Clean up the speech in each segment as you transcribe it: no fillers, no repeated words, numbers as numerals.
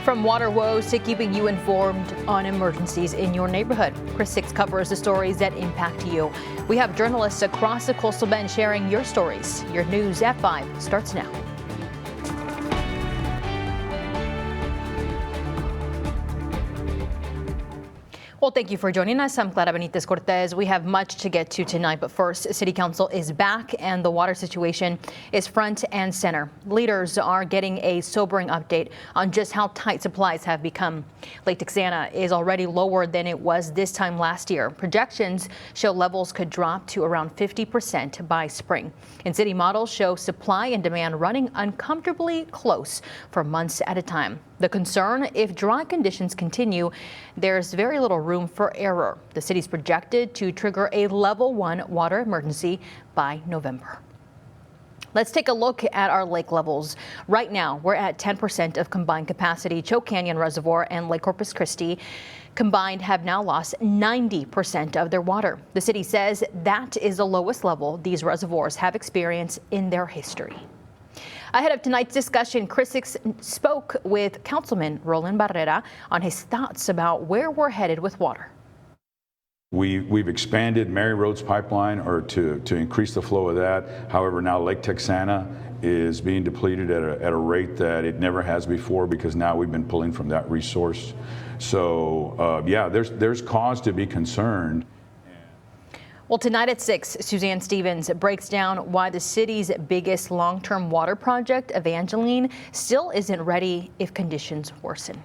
From water woes to keeping you informed on emergencies in your neighborhood, KRIS 6 covers the stories that impact you. We have journalists across the Coastal Bend sharing your stories. Your news at 5 starts now. Well, thank you for joining us. I'm Clara Benitez Cortez. We have much to get to tonight, but first, City Council is back and the water situation is front and center. Leaders are getting a sobering update on just how tight supplies have become. Lake Texana is already lower than it was this time last year. Projections show levels could drop to around 50% by spring. And city models show supply and demand running uncomfortably close for months at a time. The concern, if dry conditions continue, there's very little room for error. The city's projected to trigger a level 1 water emergency by November. Let's take a look at our lake levels. Right now, we're at 10% of combined capacity. Choke Canyon Reservoir and Lake Corpus Christi combined have now lost 90% of their water. The city says that is the lowest level these reservoirs have experienced in their history. Ahead of tonight's discussion, KRIS 6 spoke with Councilman Roland Barrera on his thoughts about where we're headed with water. We've expanded Mary Roads pipeline to increase the flow of that. However, now Lake Texana is being depleted at a rate that it never has before because now we've been pulling from that resource. So yeah, there's cause to be concerned. Well, tonight at 6, Suzanne Stevens breaks down why the city's biggest long-term water project, Evangeline, still isn't ready if conditions worsen.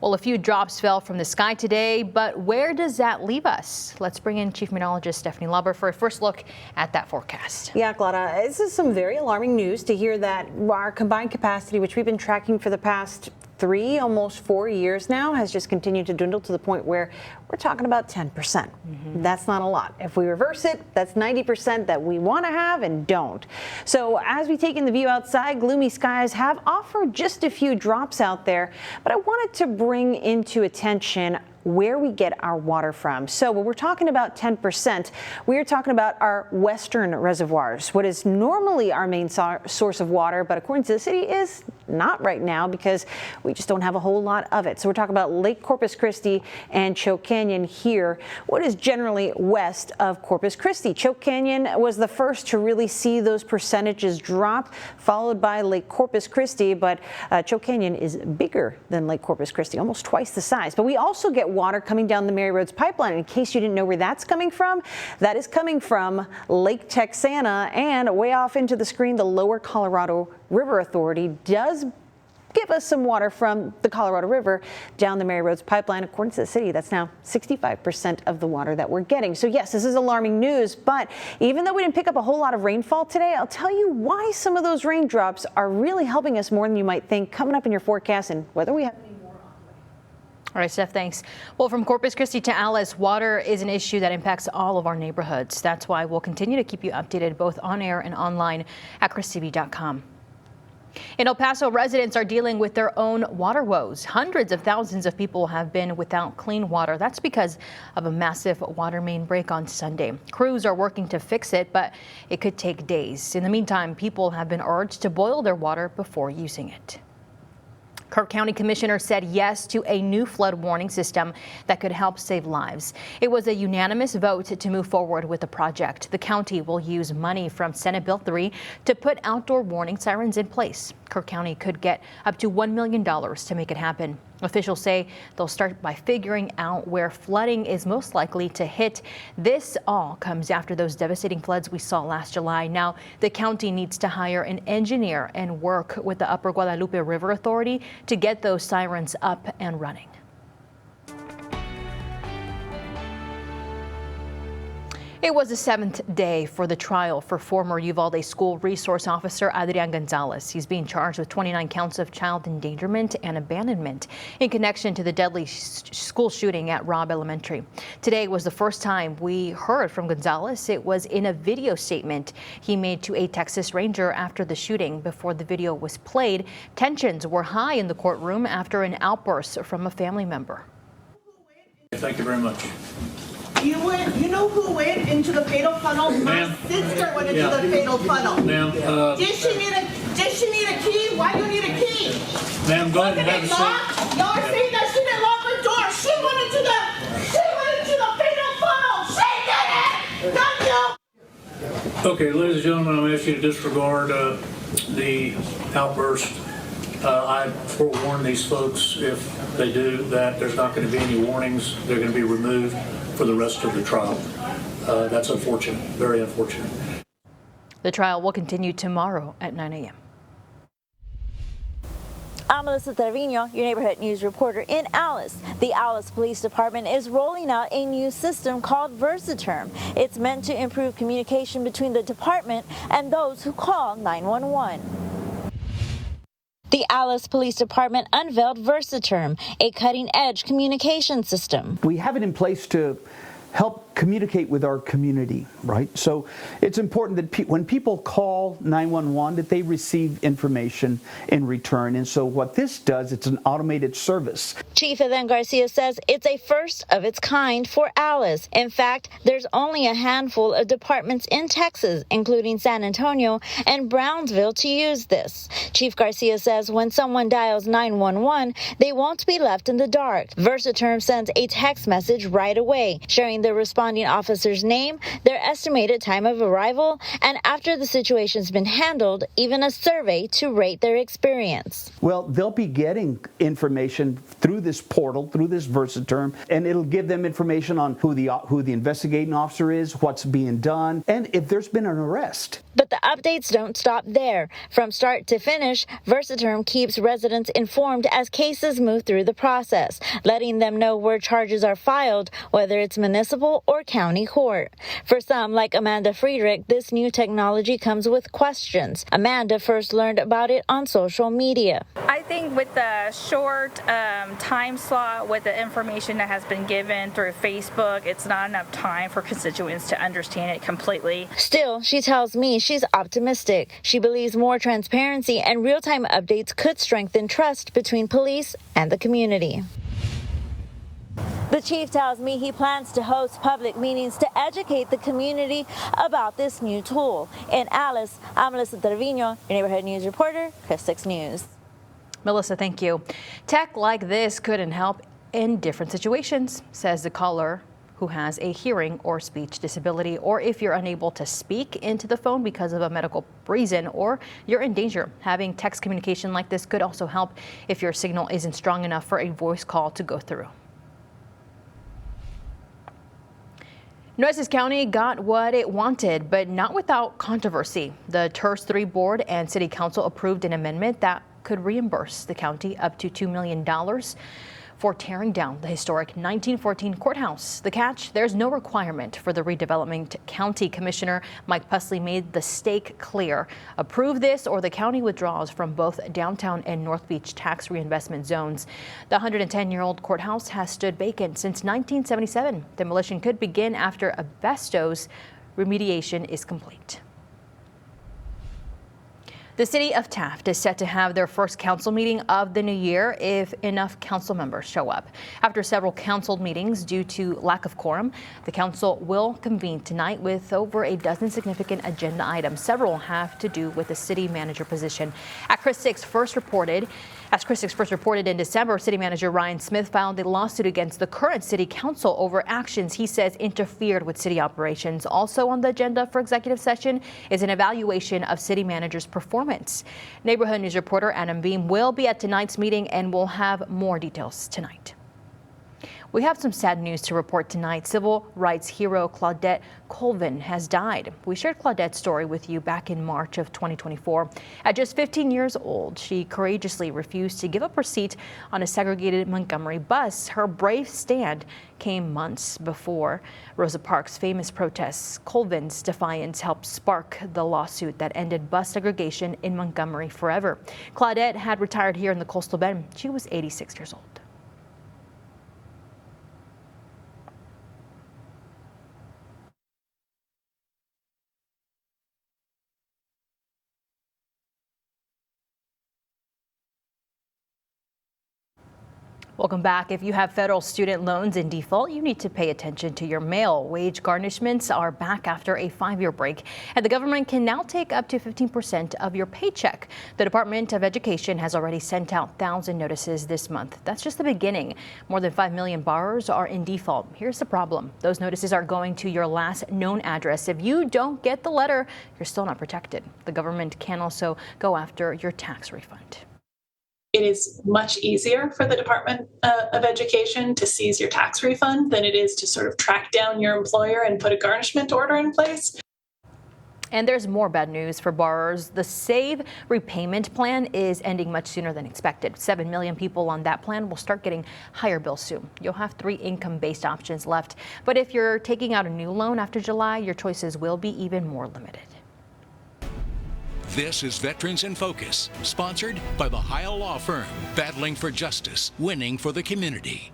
Well, a few drops fell from the sky today, but where does that leave us? Let's bring in Chief Meteorologist Stephanie Lauber for a first look at that forecast. Yeah, Clara, this is some very alarming news to hear that our combined capacity, which we've been tracking for the past 3, almost 4 years now, has just continued to dwindle to the point where we're talking about 10%. That's not a lot. If we reverse it, that's 90% that we want to have and don't. So as we take in the view outside, gloomy skies have offered just a few drops out there, but I wanted to bring into attention where we get our water from. So when we're talking about 10%, we are talking about our western reservoirs, what is normally our main source of water, but according to the city is not right now because we just don't have a whole lot of it. So we're talking about Lake Corpus Christi and Choke Canyon here, what is generally west of Corpus Christi. Choke Canyon was the first to really see those percentages drop, followed by Lake Corpus Christi, but Choke Canyon is bigger than Lake Corpus Christi, almost twice the size. But we also get water coming down the Mary Roads pipeline. In case you didn't know where that's coming from, that is coming from Lake Texana, and way off into the screen, the Lower Colorado River Authority does give us some water from the Colorado River down the Mary Roads pipeline. According to the city, that's now 65% of the water that we're getting. So yes, this is alarming news, but even though we didn't pick up a whole lot of rainfall today, I'll tell you why some of those raindrops are really helping us more than you might think coming up in your forecast and whether we have any more on the way. All right, Steph, thanks. Well, from Corpus Christi to Alice, water is an issue that impacts all of our neighborhoods. That's why we'll continue to keep you updated both on air and online at KRISTV.com. In El Paso, residents are dealing with their own water woes. Hundreds of thousands of people have been without clean water. That's because of a massive water main break on Sunday. Crews are working to fix it, but it could take days. In the meantime, people have been urged to boil their water before using it. Kirk County Commissioner said yes to a new flood warning system that could help save lives. It was a unanimous vote to move forward with the project. The county will use money from Senate Bill 3 to put outdoor warning sirens in place. Kirk County could get up to $1 million to make it happen. Officials say they'll start by figuring out where flooding is most likely to hit. This all comes after those devastating floods we saw last July. Now, the county needs to hire an engineer and work with the Upper Guadalupe River Authority to get those sirens up and running. It was the 7th day for the trial for former Uvalde school resource officer Adrian Gonzalez. He's being charged with 29 counts of child endangerment and abandonment in connection to the deadly school shooting at Robb Elementary. Today was the first time we heard from Gonzalez. It was in a video statement he made to a Texas Ranger after the shooting. Before the video was played, tensions were high in the courtroom after an outburst from a family member. Thank you very much. You know who went into the fatal funnel? My sister went into the fatal funnel. Ma'am, Did she need Did she need a key? Why you need a key? Ma'am, go ahead and have a Wasn't it seat. locked? Y'all are saying that she didn't lock her door. She went into the fatal funnel. She did it. Not you. Okay, ladies and gentlemen, I'm asking you to disregard the outburst. I forewarn these folks, if they do that, there's not going to be any warnings. They're going to be removed for the rest of the trial. That's unfortunate, very unfortunate. The trial will continue tomorrow at 9 a.m. I'm Melissa Trevino, your neighborhood news reporter in Alice. The Alice Police Department is rolling out a new system called VersaTerm. It's meant to improve communication between the department and those who call 911. The Alice Police Department unveiled VersaTerm, a cutting-edge communication system. We have it in place to help communicate with our community, right? So it's important that when people call 911 that they receive information in return. And so what this does, it's an automated service. Chief Eden Garcia says it's a first of its kind for Alice. In fact, there's only a handful of departments in Texas, including San Antonio and Brownsville, to use this. Chief Garcia says when someone dials 911, they won't be left in the dark. VersaTerm sends a text message right away, sharing the responding officer's name, their estimated time of arrival, and after the situation's been handled, even a survey to rate their experience. Well, they'll be getting information through this portal, through this VersaTerm, and it'll give them information on who the investigating officer is, what's being done, and if there's been an arrest. But the updates don't stop there. From start to finish, VersaTerm keeps residents informed as cases move through the process, letting them know where charges are filed, whether it's municipal or county court. For some, like Amanda Friedrich, this new technology comes with questions. Amanda first learned about it on social media. I think with the short time slot with the information that has been given through Facebook, it's not enough time for constituents to understand it completely. Still, she tells me she's optimistic. She believes more transparency and real-time updates could strengthen trust between police and the community. The chief tells me he plans to host public meetings to educate the community about this new tool. In Alice, I'm Melissa Trevino, your neighborhood news reporter, Chris 6 News. Melissa, thank you. Tech like this couldn't help in different situations, says the caller who has a hearing or speech disability, or if you're unable to speak into the phone because of a medical reason or you're in danger. Having text communication like this could also help if your signal isn't strong enough for a voice call to go through. Nueces County got what it wanted, but not without controversy. The TERS 3 board and city council approved an amendment that could reimburse the county up to $2 million for tearing down the historic 1914 courthouse. The catch, there's no requirement for the redevelopment. County Commissioner Mike Pusley made the stake clear. Approve this or the county withdraws from both downtown and North Beach tax reinvestment zones. The 110-year-old courthouse has stood vacant since 1977. Demolition could begin after asbestos remediation is complete. The city of Taft is set to have their first council meeting of the new year if enough council members show up. After several council meetings due to lack of quorum, the council will convene tonight with over a dozen significant agenda items. Several have to do with the city manager position. As Chris 6 first reported in December, City Manager Ryan Smith filed a lawsuit against the current city council over actions he says interfered with city operations. Also on the agenda for executive session is an evaluation of city manager's performance. Neighborhood News reporter Adam Beam will be at tonight's meeting and will have more details tonight. We have some sad news to report tonight. Civil rights hero Claudette Colvin has died. We shared Claudette's story with you back in March of 2024. At just 15 years old, she courageously refused to give up her seat on a segregated Montgomery bus. Her brave stand came months before Rosa Parks' famous protests. Colvin's defiance helped spark the lawsuit that ended bus segregation in Montgomery forever. Claudette had retired here in the Coastal Bend. She was 86 years old. Welcome back. If you have federal student loans in default, you need to pay attention to your mail. Wage garnishments are back after a 5-year break, and the government can now take up to 15% of your paycheck. The Department of Education has already sent out 1,000 notices this month. That's just the beginning. More than 5 million borrowers are in default. Here's the problem. Those notices are going to your last known address. If you don't get the letter, you're still not protected. The government can also go after your tax refund. It is much easier for the Department of Education to seize your tax refund than it is to sort of track down your employer and put a garnishment order in place. And there's more bad news for borrowers. The SAVE repayment plan is ending much sooner than expected. 7 million people on that plan will start getting higher bills soon. You'll have 3 income-based options left. But if you're taking out a new loan after July, your choices will be even more limited. This is Veterans in Focus, sponsored by the Heil Law Firm, battling for justice, winning for the community.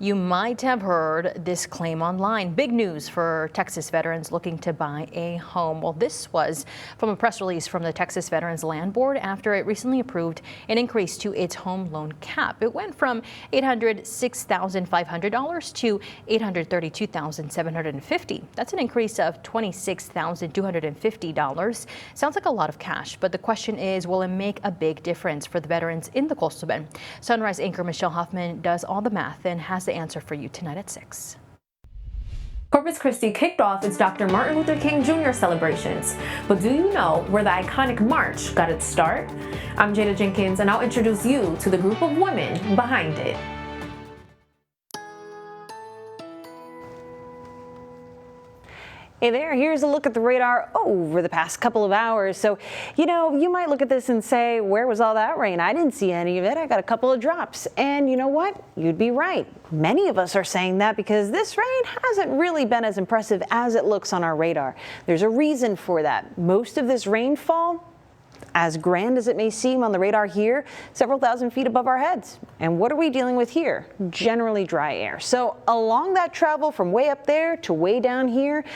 You might have heard this claim online. Big news for Texas veterans looking to buy a home. Well, this was from a press release from the Texas Veterans Land Board after it recently approved an increase to its home loan cap. It went from $806,500 to $832,750. That's an increase of $26,250. Sounds like a lot of cash, but the question is, will it make a big difference for the veterans in the Coastal Bend? Sunrise anchor Michelle Hoffman does all the math and has the answer for you tonight at 6. Corpus Christi kicked off its Dr. Martin Luther King Jr. celebrations. But do you know where the iconic march got its start? I'm Jada Jenkins, and I'll introduce you to the group of women behind it. Hey there, here's a look at the radar over the past couple of hours. So, you might look at this and say, where was all that rain? I didn't see any of it. I got a couple of drops. And you know what? You'd be right. Many of us are saying that because this rain hasn't really been as impressive as it looks on our radar. There's a reason for that. Most of this rainfall, as grand as it may seem on the radar here, several thousand feet above our heads. And what are we dealing with here? Generally dry air. So along that travel from way up there to way down here,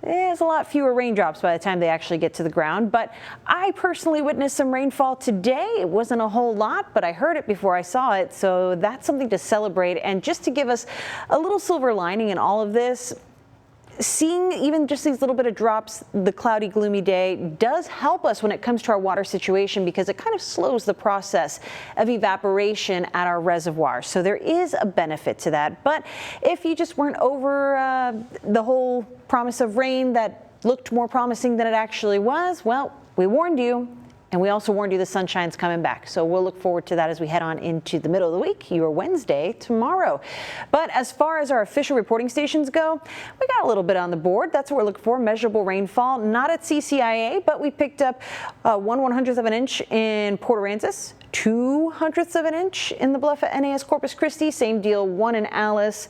there's a lot fewer raindrops by the time they actually get to the ground. But I personally witnessed some rainfall today. It wasn't a whole lot, but I heard it before I saw it. So that's something to celebrate. And just to give us a little silver lining in all of this, seeing even just these little bit of drops, the cloudy, gloomy day, does help us when it comes to our water situation because it kind of slows the process of evaporation at our reservoirs. So there is a benefit to that. But if you just weren't over the whole promise of rain that looked more promising than it actually was, well, we warned you. And we also warned you the sunshine's coming back. So we'll look forward to that as we head on into the middle of the week, your Wednesday tomorrow. But as far as our official reporting stations go, we got a little bit on the board. That's what we're looking for, measurable rainfall. Not at CCIA, but we picked up 1/100th of an inch in Port Aransas, 2/100ths of an inch in the Bluff at NAS Corpus Christi. Same deal, 1 in Alice,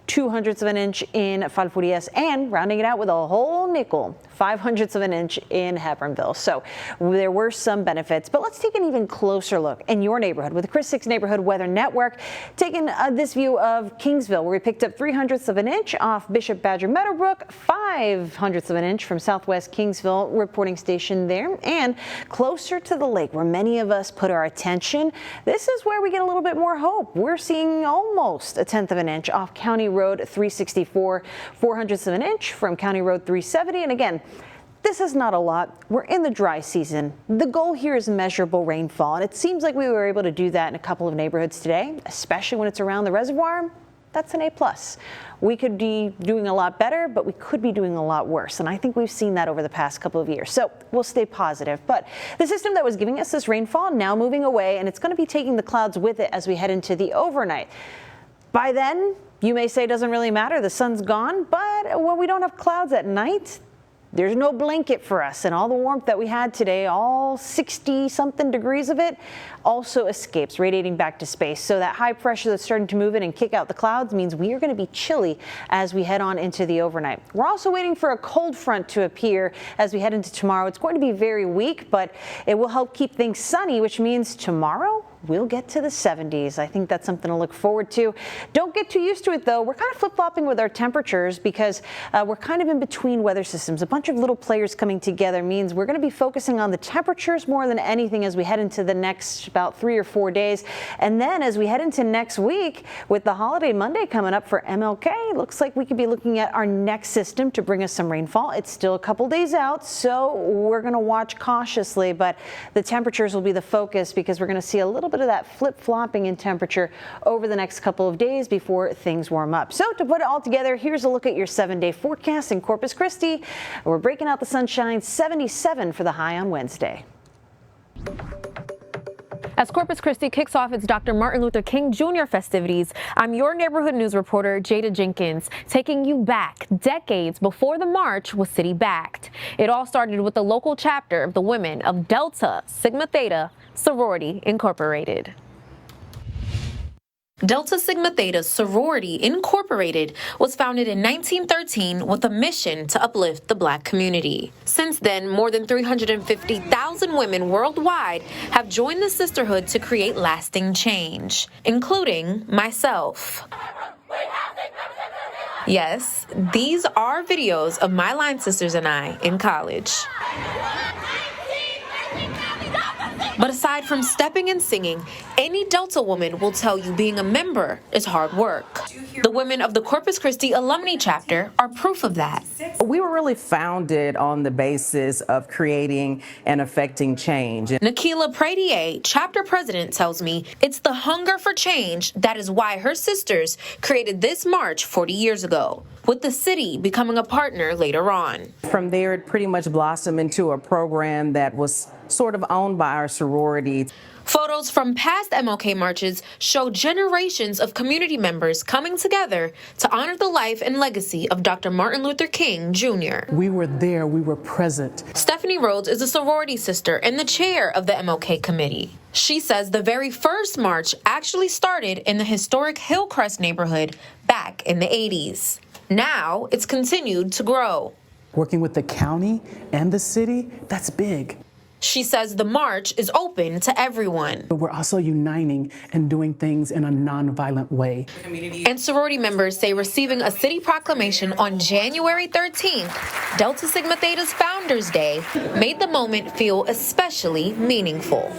2/100ths of an inch in Falfurrias, and rounding it out with a whole nickel, 5/100ths of an inch in Hebronville. So there were some benefits, but let's take an even closer look in your neighborhood with the Chris 6 Neighborhood Weather Network, taking this view of Kingsville, where we picked up 3/100ths of an inch off Bishop Badger Meadowbrook, 5/100ths of an inch from Southwest Kingsville reporting station there, and closer to the lake where many of us put our attention. This is where we get a little bit more hope. We're seeing almost 1/10 of an inch off County Road 364, 4/100ths of an inch from County Road 370. And again, this is not a lot. We're in the dry season. The goal here is measurable rainfall, and it seems like we were able to do that in a couple of neighborhoods today, especially when it's around the reservoir. That's an A+. We could be doing a lot better, but we could be doing a lot worse. And I think we've seen that over the past couple of years. So we'll stay positive. But the system that was giving us this rainfall now moving away, and it's going to be taking the clouds with it as we head into the overnight. By then, you may say it doesn't really matter, the sun's gone, but when we don't have clouds at night, there's no blanket for us, and all the warmth that we had today, all 60-something degrees of it, also escapes, radiating back to space. So that high pressure that's starting to move in and kick out the clouds means we are going to be chilly as we head on into the overnight. We're also waiting for a cold front to appear as we head into tomorrow. It's going to be very weak, but it will help keep things sunny, which means tomorrow we'll get to the 70s. I think that's something to look forward to. Don't get too used to it, though. We're kind of flip-flopping with our temperatures because we're kind of in between weather systems. A bunch of little players coming together means we're going to be focusing on the temperatures more than anything as we head into the next about 3 or 4 days. And then as we head into next week with the holiday Monday coming up for MLK, looks like we could be looking at our next system to bring us some rainfall. It's still a couple days out, so we're going to watch cautiously, but the temperatures will be the focus because we're going to see a little bit of that flip-flopping in temperature over the next couple of days before things warm up. So to put it all together, here's a look at your 7-day forecast in Corpus Christi. We're breaking out the sunshine, 77 for the high on Wednesday. As Corpus Christi kicks off its Dr. Martin Luther King Jr. festivities, I'm your neighborhood news reporter, Jada Jenkins, taking you back decades before the march was city-backed. It all started with the local chapter of the Women of Delta Sigma Theta Sorority Incorporated. Delta Sigma Theta Sorority Incorporated was founded in 1913 with a mission to uplift the Black community. Since then, more than 350,000 women worldwide have joined the sisterhood to create lasting change, including myself. Yes, these are videos of my line sisters and I in college. But aside from stepping and singing, any Delta woman will tell you being a member is hard work. The women of the Corpus Christi Alumni Chapter are proof of that. We were really founded on the basis of creating and affecting change. Nikila Pradier, chapter president, tells me it's the hunger for change that is why her sisters created this march 40 years ago, with the city becoming a partner later on. From there, it pretty much blossomed into a program that was sort of owned by our sorority. Photos from past MLK marches show generations of community members coming together to honor the life and legacy of Dr. Martin Luther King Jr. We were there, we were present. Stephanie Rhodes is a sorority sister and the chair of the MLK committee. She says the very first march actually started in the historic Hillcrest neighborhood back in the 80s. Now it's continued to grow. Working with the county and the city, that's big. She says the march is open to everyone. But we're also uniting and doing things in a nonviolent way. And sorority members say receiving a city proclamation on January 13th, Delta Sigma Theta's Founders Day, made the moment feel especially meaningful.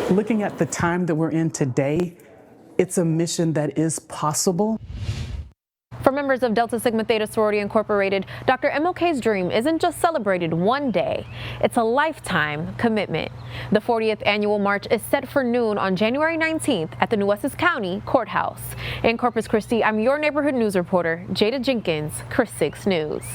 Looking at the time that we're in today, it's a mission that is possible. For members of Delta Sigma Theta Sorority Incorporated, Dr. MLK's dream isn't just celebrated one day, it's a lifetime commitment. The 40th annual march is set for noon on January 19th at the Nueces County Courthouse. In Corpus Christi, I'm your neighborhood news reporter, Jada Jenkins, Chris 6 News.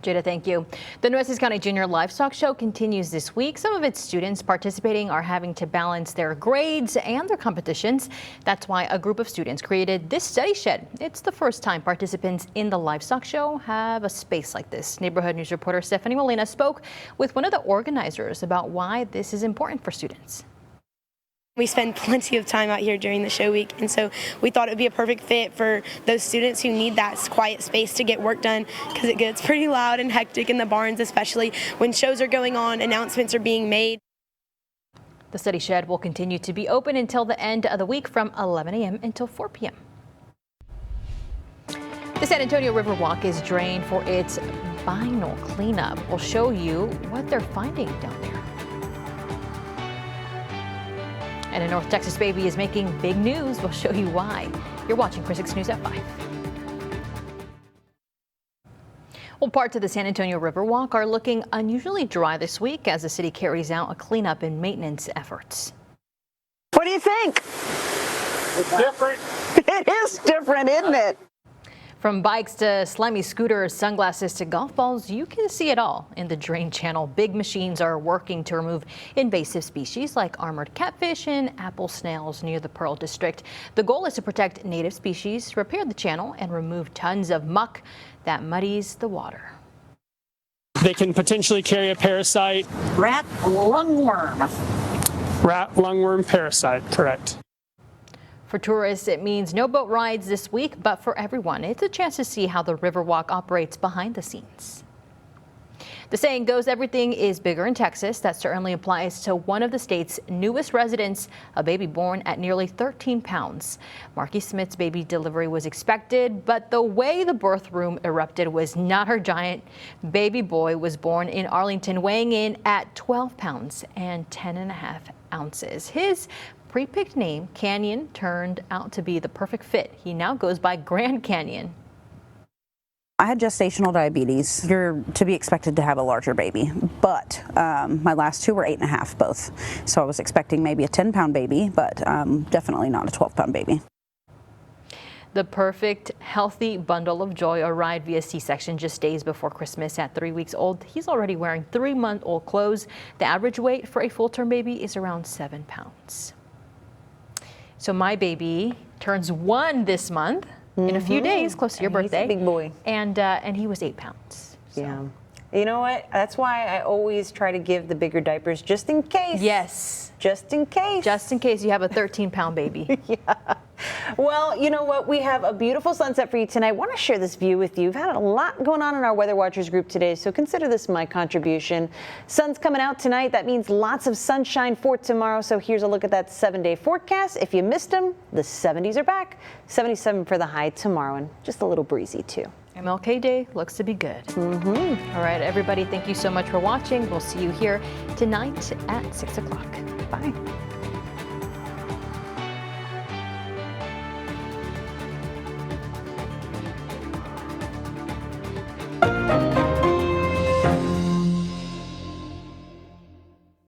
Jada, thank you. The Nueces County Junior Livestock Show continues this week. Some of its students participating are having to balance their grades and their competitions. That's why a group of students created this study shed. It's the first time participants in the livestock show have a space like this. Neighborhood news reporter Stephanie Molina spoke with one of the organizers about why this is important for students. We spend plenty of time out here during the show week, and so we thought it would be a perfect fit for those students who need that quiet space to get work done, because it gets pretty loud and hectic in the barns, especially when shows are going on, announcements are being made. The study shed will continue to be open until the end of the week from 11 a.m. until 4 p.m. The San Antonio River Walk is drained for its final cleanup. We'll show you what they're finding down there. And a North Texas baby is making big news. We'll show you why. You're watching Chris 6 News at 5. Well, parts of the San Antonio River Walk are looking unusually dry this week as the city carries out a cleanup and maintenance efforts. What do you think? It's different. It is different, isn't it? From bikes to slimy scooters, sunglasses to golf balls, you can see it all in the drain channel. Big machines are working to remove invasive species like armored catfish and apple snails near the Pearl District. The goal is to protect native species, repair the channel, and remove tons of muck that muddies the water. They can potentially carry a parasite. Rat lungworm. Rat lungworm parasite, correct. For tourists, it means no boat rides this week, but for everyone, it's a chance to see how the Riverwalk operates behind the scenes. The saying goes, everything is bigger in Texas. That certainly applies to one of the state's newest residents, a baby born at nearly 13 pounds. Marky Smith's baby delivery was expected, but the way the birth room erupted was not her giant. Baby boy was born in Arlington, weighing in at 12 pounds and 10.5 ounces. His pre-picked name, Canyon, turned out to be the perfect fit. He now goes by Grand Canyon. I had gestational diabetes. You're to be expected to have a larger baby, but my last two were 8.5 both. So I was expecting maybe a 10-pound baby, but definitely not a 12-pound baby. The perfect, healthy bundle of joy arrived via C-section just days before Christmas. At 3 weeks old, he's already wearing 3-month-old clothes. The average weight for a full-term baby is around 7 pounds. So my baby turns 1 this month. In a few days, close to your birthday. He's a big boy. And he was 8 pounds. So. Yeah. You know what? That's why I always try to give the bigger diapers just in case. Yes. Just in case. Just in case you have a 13-pound baby. Yeah. Well, you know what? We have a beautiful sunset for you tonight. I want to share this view with you. We've had a lot going on in our Weather Watchers group today, so consider this my contribution. Sun's coming out tonight. That means lots of sunshine for tomorrow. So here's a look at that 7-day forecast. If you missed them, the 70s are back. 77 for the high tomorrow, and just a little breezy too. MLK Day looks to be good. All right, everybody, thank you so much for watching. We'll see you here tonight at 6 o'clock. Bye.